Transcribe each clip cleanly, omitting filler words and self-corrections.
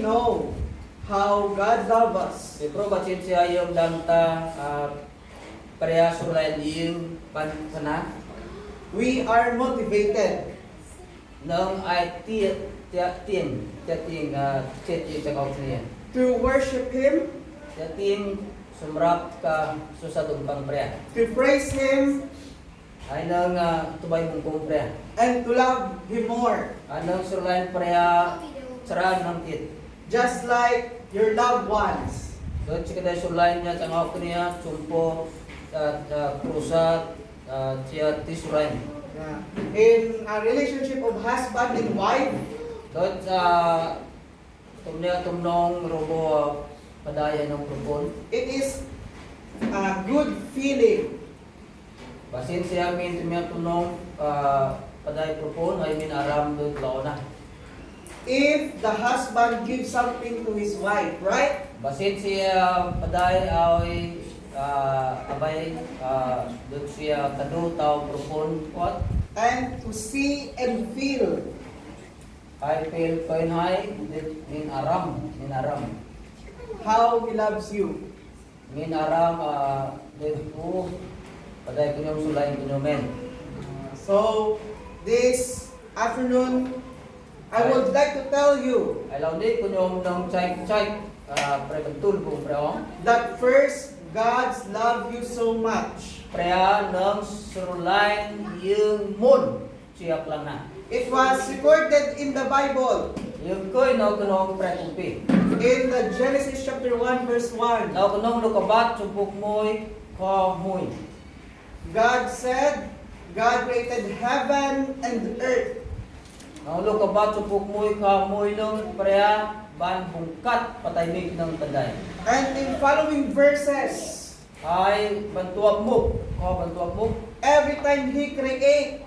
know how God loves us. Pero bacin siya yung danta pareha sulayan yung pansana We are motivated nang ay chet yung cakap niya. to worship Him, Yating sumrap ka susadong pang preya. to praise Him, Ay nang tubay mong kong preya. and to love Him more, Anong sulayan preya saraan ng tit. just like your loved ones. Doon siya kada sulayan niya tangawag ko niya sumpo krusat siya tisurayan. Yeah. In a relationship of husband and wife, Doon sa tumnong robo padaya ng propon. it is a good feeling Basin siya min tumnong padaya propon ay min aram doon laona. if the husband gives something to his wife, right? Basin siya padaya ay abay doon siya kadu tao propon what? And to see and feel I feel koin hay min aram how He loves you. min aram dito padaya kunyong sulayan kunyomen. So, this afternoon, I would like to tell you Ay laundi kunyong nang chay pre betul po preong that first, God's love you so much. prea nang surulain yung mun siya lang na. It was recorded in the Bible, Yung ko'y no kunong pre-kumpi. in the Genesis chapter 1, verse 1. No kunong lukabat, subok mo'y kamoy. God said, God created heaven and earth. No lukabat, subok mo'y kamoy nung prea ban bungkat patay ng taday. And in following verses, Ay bantuak mo, bantuak mo. every time He creates,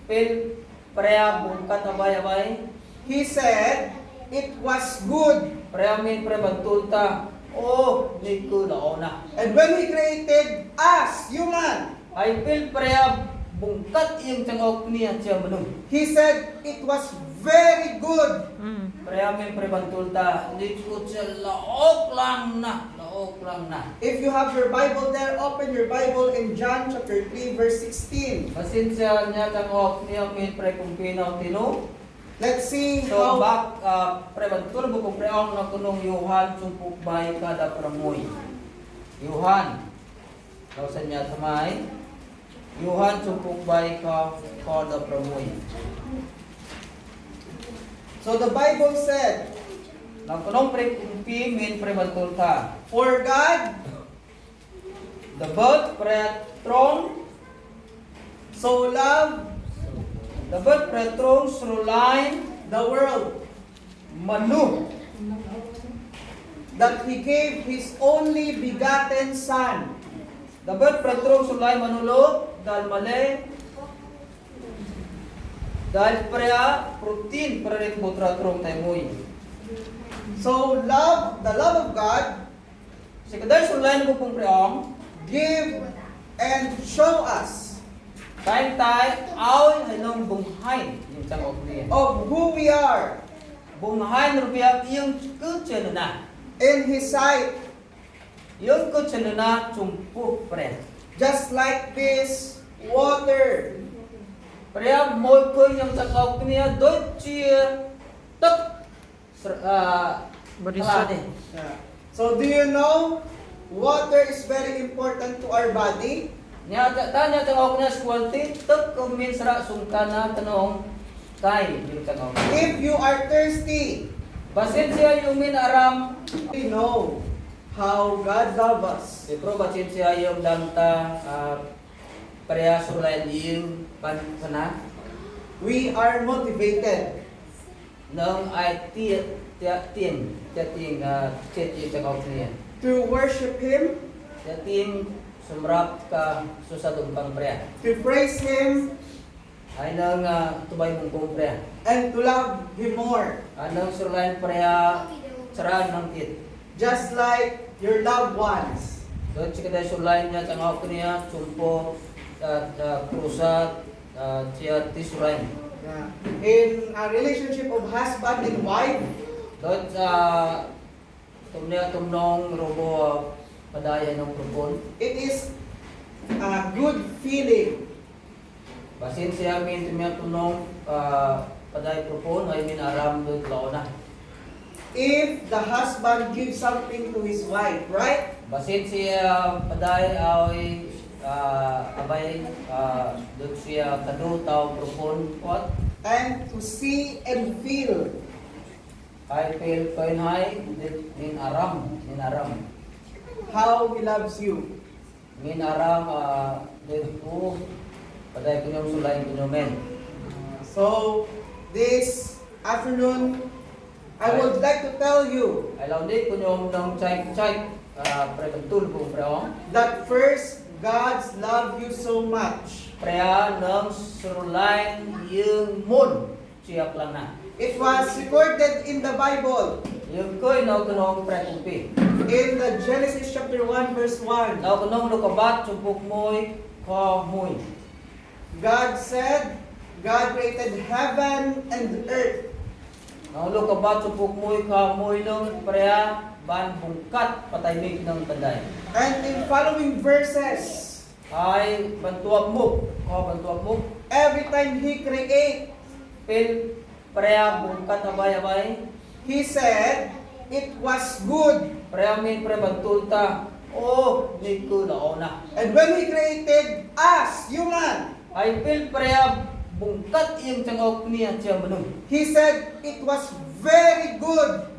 Pil prea bungkat abay-abay. He said, it was good. Prea min pre bantulta. Oh, ni ko laona. And when He created us, human, Ay pil prea bungkat yung tangok niya siya manung. He said, it was very good. Prea min pre bantulta. Hindi ko siya laok lang na. If you have your Bible there, open your Bible in John chapter 3, verse 16. Masin siya niya tangok niya min pre kumpinaw tino. Let's see So how bak pre bantul buku preong na kunong Yohan sumpuk bay kada pramoy. Yohan. Kalau sa niya tamay. Yohan sumpuk bay kada pramoy. So the Bible said, Na kunong pre kumpi min pre bantul ta. for God The bird pre throne. so loved The bird pre throne sruline the world manu. that He gave His only begotten Son, The bird pre throne sruline manulo dal male. Dahil prea protein pre rin putra throne tayoy. so the love of God Si kadal sulayan ko pong preong, give and show us time tayo aw halong bunghay yung tangok niya. of who we are Bunghay rupiyak yung kutsa na. in His sight, Yung kutsa na sumpu pre. just like this water. Pre mo ko yung tangok niya doon siya tok Borisot. Yeah. So do you know water is very important to our body? Nya tanya tangok niya swalti tok kung min sara sungkana tanong kay yung tangok. If you are thirsty, Basin siya yung min aram. we know how God loves us. Pero basin siya yung danta pareha sulayan yung pansana We are motivated nang ay chet yung tangok niya. to worship Him, Yating sumrap ka susadong pang preya. to praise Him, Ay nang tubay mong kong preya. and to love Him more, Anong surlayan preya saraan ng tit. just like your loved ones. Doon siya kada surlayan niya tangawag ko niya sumpo krusat siya tisurayan. Yeah. In a relationship of husband and wife, Doon sa tumnong robo padaya ng propon. It is a good feeling. Basin siya min tumnong padaya propon ay min aram doon laona. If the husband gives something to his wife, right? Basin siya padaya ay abay doon siya kadu tao propon what? And to see and feel. I feel koin hay min aram How he loves you. min aram dito padaya kunyong sulay kunyomen. So, this afternoon, I would like to tell you Ay laundi kunyong nang chay pre betul po preong that first, God's love you so much. prea nang surulain yung mun siya lang na. It was recorded in the Bible, Yung koy no kunong prekumpi. in the Genesis chapter 1, verse 1. No kunong lukabat subok moy ka moy. God said, God created heaven and earth. No lukabat subok moy ka moy nung prea ban bungkat patay mig ng taday. And in following verses, Ay bantuak mo, every time He creates, pil prea bungkat abay-abay. He said, it was good. Prea min pre bantulta. Oh, ni ko laona. And when He created us, human, Ay pil prea bungkat iyong tangok niya siya manung. He said, it was very good.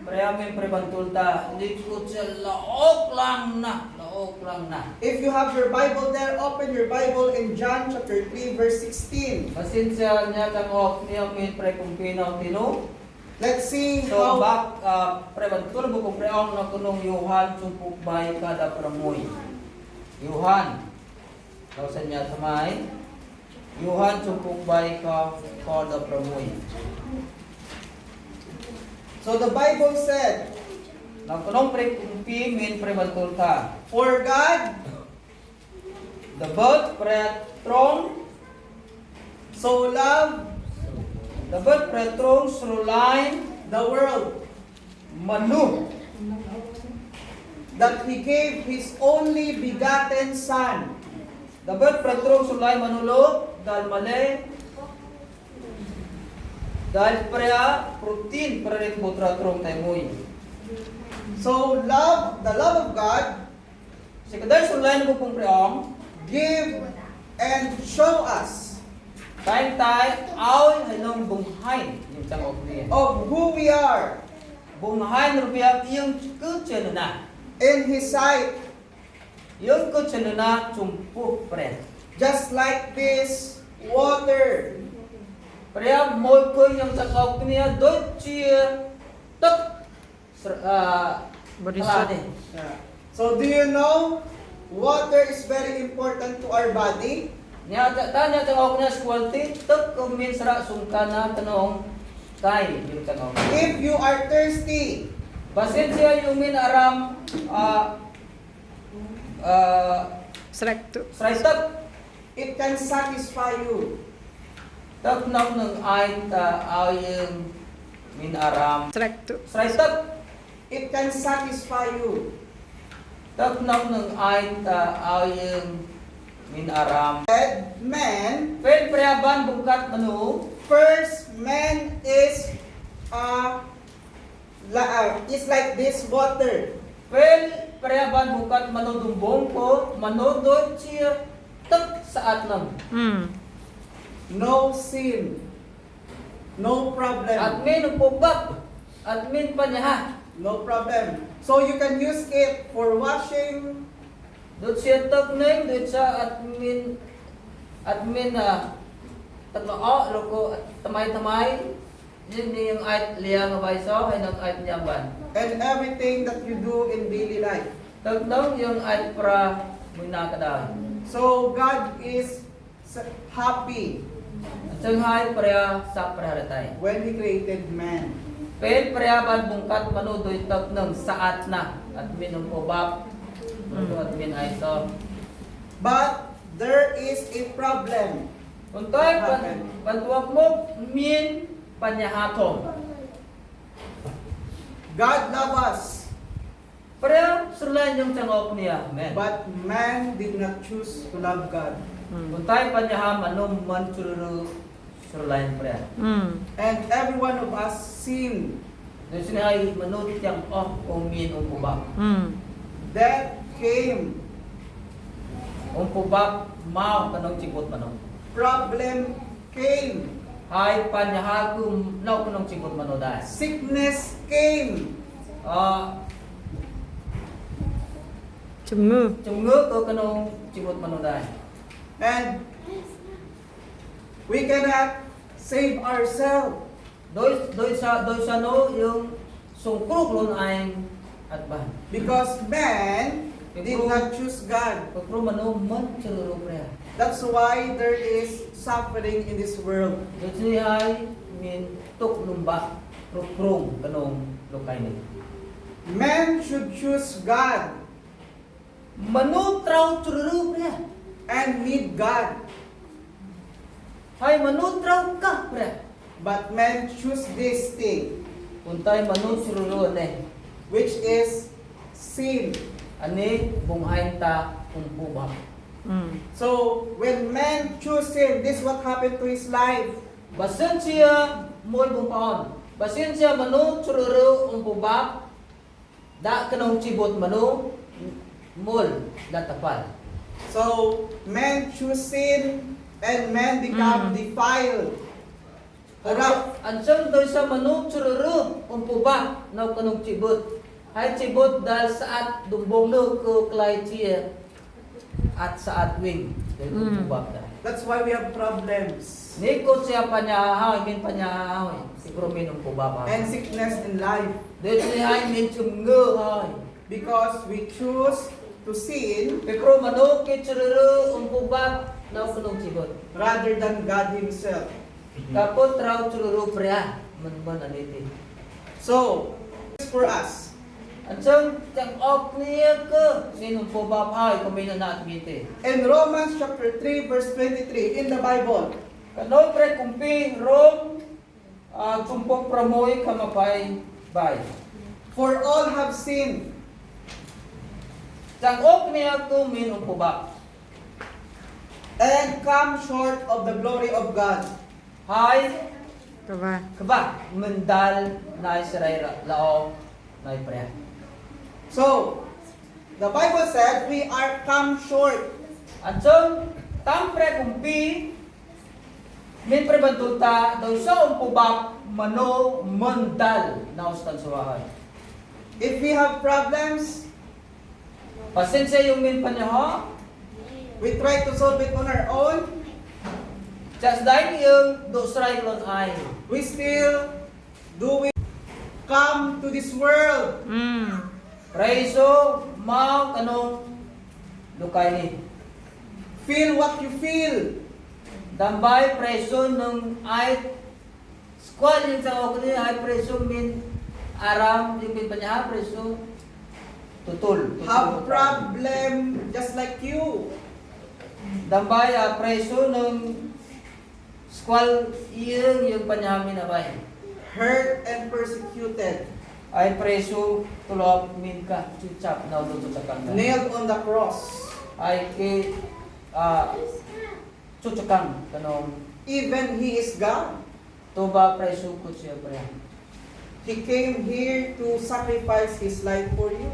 Prea min pre bantulta. Hindi ko siya laok lang na. If you have your Bible there, open your Bible in John chapter 3, verse 16. Basin siya niya tangok niya min pre kumpinaw tino. Let's see So how bak pre bantul mo kung preong na kunong Yohan sumpuk bay kada pramoy. Yohan. Daw sa niya tamay. Yohan sumpuk bay kada pramoy. So the Bible said, Na kunong pre kumpi min pre bantul ka. for God The bird pre trong so loved the bird pre trong sruline the world manu. that He gave His only begotten Son, The bird pre trong sruline manulo dal male dal prea protein pre rin butra trong taymoy. so the love of God Si kadal sruline mo pong preong give and show us time tay aw hanong bunghain yung tangok niya. of who we are Bunghain rupiak yung kutsa na. in His sight, Yung kutsa na tumpu pre. just like this water. Prea moy ko yung tangok niya doon siya tok Borisot. Yeah. So do you know water is very important to our body? Niya tanya tangok niya squalty tok kung min sara sungkana tanong kay yung tangok. If you are thirsty, Basin siya yung min aram Strekto. sraitak it can satisfy you. tak nam ng ayn ta yung min aram Strekto. sraitak It can satisfy you. tak nam ng ayn ta yung min aram And man, pen preaban bungkat manu first man is like this water. pen preaban bungkat manu dumbong ko manu doon siya tak saat nam No sin. No problem. admin upobak admin panyaha No problem. So you can use it for washing. doon siya tak name doon sa admin taglao loko tamay yun yung ait liya nga bayso ay nag ait niya ban And everything that you do in daily life. tagdaw yung ait pra muna kada So God is happy at sanghay prea sa praharatay when He created man. pen preaban bungkat manudoy tag ng saat na admin ng pobak admin ay so But there is a problem. Untoy bantuak mo min panyahaton. God loves us, Pero sulayan yung tangok niya. Amen. but man did not choose to love God. Kung tayo pa niya ha, manom man chururu sulayan pre. And every one of us sinned. Doon sila ay manut yang umin pubak. Death came. Pubak mau kanong cibot manong. Problem came. Hay panyahagum naw kanong cibot manoday. Sickness came. Chungu. Chunggu ko kanong cibot manoday. And we cannot save ourselves. Doy sa no yung sungkrok lon ay atban. Because man did not choose God. Pagpro manom man chururu pre. That's why there is suffering in this world. Doon sila ay min tuk lumba prong kanong lokay ni. Man should choose God Manutraw chururu pre. and need God. Hay manutraw ka pre. But man choose this thing, Untay manusruro ne. which is sin. Ani bunghain ta pubak. So when man choose sin, this what happened to his life. Basin siya mo'y bumpaon. Basin siya manusruro pubak. Da kanong cibot manu mol latapal. So man choose sin and man become defiled. Corrupt. Ansang doy sa manusruro pubak na kanong cibot. Hay cibot dahil saat dumbong no ko klay siya at saat wing dahil pubak da. That's why we have problems Niko siya panyahaw, min panyahaw. Siguro minong pubak. and sickness in life Dito niya ay min chunggo hay. because we choose to sin Pero manok kitsuru pubak na kanong cibot. rather than God Himself. Kapot raw chururu prea man aniti. So, this is for us. Ansang tang ok niya ko minong pubak hay kumina na admite. In Romans chapter 3 verse 23 in the Bible, Kano pre kumpi rom sumpok pramoy kamapay bay. for all have sinned Tang ok niya ko minong pubak. and come short of the glory of God. Hay Kaba. kaba mendal na Israel lao na prea. So, the Bible said we are come short. Ansang tampre kumpi min prebantuta daw sa pubak mano mendal na ustan suwahan. If we have problems, Pasensya yung min panyaho. we try to solve it on our own. Just dahil yung dosray lon ay. We still do it. Come to this world. Preso mau kanong lukay ni. Feel what you feel. Dambay preso ng ay squad yung sa ako ni ay preso min aram yung min panyaha preso tutul. Have problem just like you. Dambay preso ng squal yung panyamin na bay. Hurt and persecuted. Ay preso tulog min ka chuchap na ulo sa kanya. Nailed on the cross. Ay ke chuchakang kanong Even He is God. tuba preso ko siya pre. He came here to sacrifice His life for you.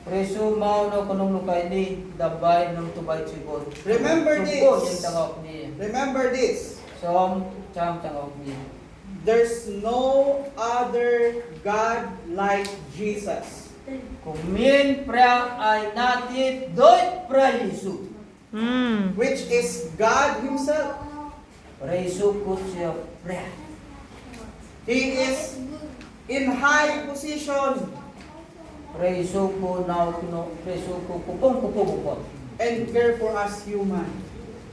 Preso mao na kanong lukay ni dabay ng tubay sibot. Remember Supo this. yung tangok ni. Remember this. Som cham tangok ni. There's no other God like Jesus. Kung min pra ay natit doy pra Yesu. Which is God Himself. Preso ko siya pre. He is in high position Preso ko na kuno preso ko kupong kupong and care for us human.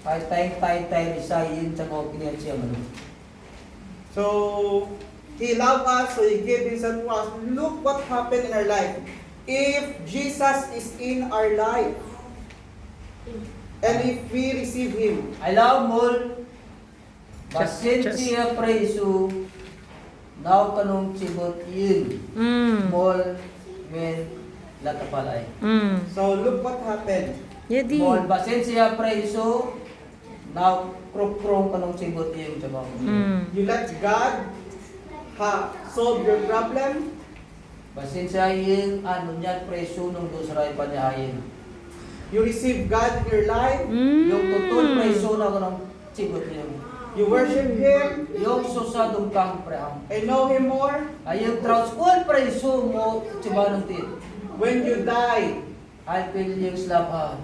Ay tay risayin tangok ni siya man. So, He loved us, so He gave Himself to us. Look what happened in our life. If Jesus is in our life, and if we receive Him, I love mol. Basin siya preso Now kanong sibot yun. Small men latapalay. So look what happened. Yadi. Small basin siya preso. Now krok-krong kanong sibot yun. You let God solve your problem. Basin siya yun, ano niyan preso nung dusray panyahayin. You receive God in your life. Yung tutol preso na kanong sibot yun. You worship Him Yung susadong kang preham. and know Him more. Ay yung transport preso mo sibanong tit. When you die, Ay pil yung slapa.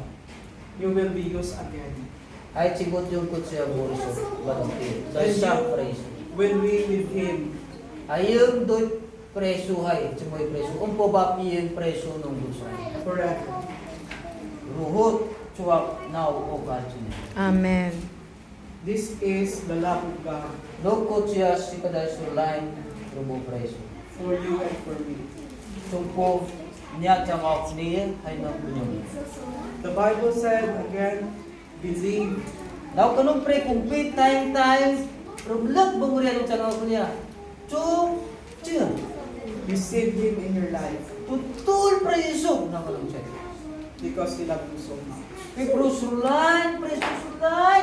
you will be used again. Ay sibot yung kutsya burso. Banong tit. Sa isang preso. When we with Him. Ay yung doon preso hay. Simoy preso. Umpo ba yung preso nung dusray. Correct. Ruhot. Chuwak now o kachin. Amen. This is the love of God Lukot siya si kaday line rumo preso. for you and for me. Sumpo niya tiyang ako niya ay nagpunyo. The Bible said again, believe. Daw kanong pre kumpit tayong rublot bumuriya yung tiyang ako niya. Chung siya. Receive Him in your life Tutul preso na kanong siya. because He loves you so much. Kay preso line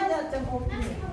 niya tiyang ako niya.